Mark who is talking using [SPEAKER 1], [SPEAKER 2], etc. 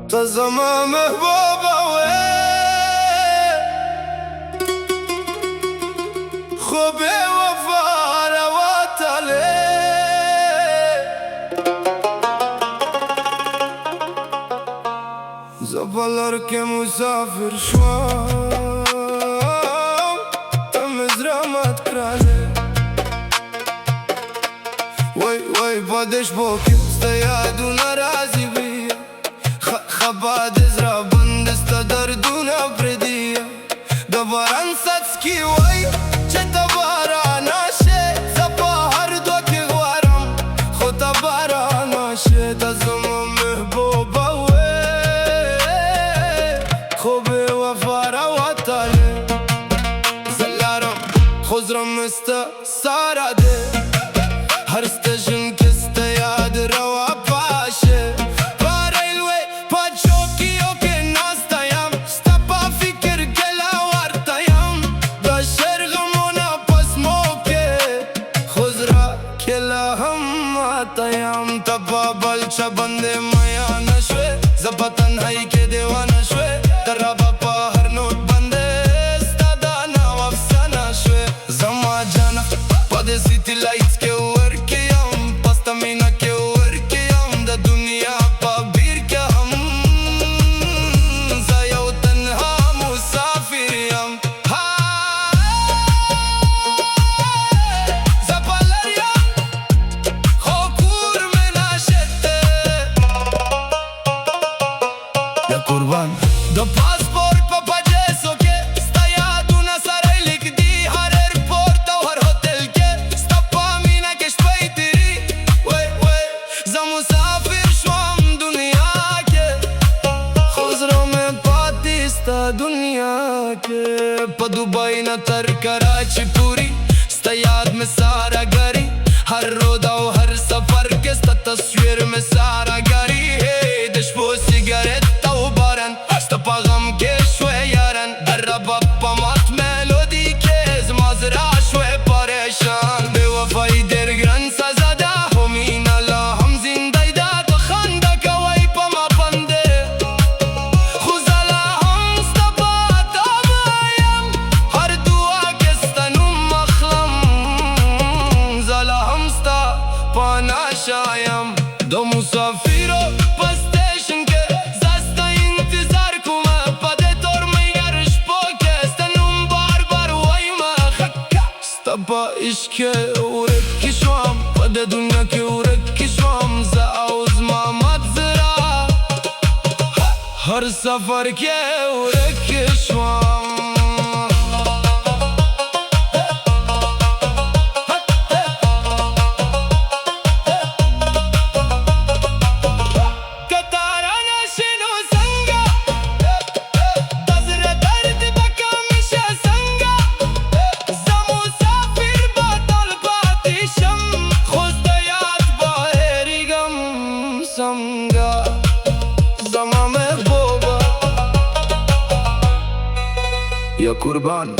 [SPEAKER 1] تزما مهبوبا خو بوفا روات زبالر که مسافر شوام تم زرامت کرده وای بادش باکی استیادو نرازی بیا خباد زرا بندست دردون پردیه دبارن سچکی وای چه دباراناشه زبا هر دو که غوارم خود دباراناشه تزما مهبوبا خوب وفا رواتاله زلارم خزرم است ساراده هر استشن که استیاد روا باشه پاریلوی پاچوکیو که ناستایم ستپا فکر گلا وارتایم دا شرغمونا پس موکه خزرا کلا هم آتایم تپا بلچا بنده میا نشوه زبا تنهایی که دیوانه شوه در با هر نوت بنده استادانا و افسانه شوه زما جانا پاده سیتی لایتس که ورکیم پاستا مینا که ورکیم دا دنیا پا بیر که هم زایو تنها مسافریم زبالریم خوکور مناشته یا قربان دو پاسپورت پا پاجسو که استیادو نساره لیک دی هر ایرپورت و هر هتل که ستپا مینا کش پیتری وی زا مسافر شوام دنیا که خزرو میں پاتیستا دنیا که پا دوبای نا تر کراچی پوری استیاد میں سارا گری هر رودا و هر سفر که ستا تصویر میں سارا گری دش بو سیگارت و بارن ستپا غم که شوه یارن در رباب مات ملودی که زمازرا شوه پریشان بیوفای در گرن سزاده همین الله هم زنده دا تو خنده که وی پا ما پنده خوزالا هم ستپا تابایم هر دعا کستنم مخلم زالا هم ستا پا ناشایم دو مسافیرو پستشن که زستا انتظار کمه پده تور میگرش پاکه استنم بار وی مخکه ستپا عشق ورکی شوام پده دنیا که ورکی شوام زا اوز محمد زرا هر سفر که ورکی شوام زما مهبوبا یا قربان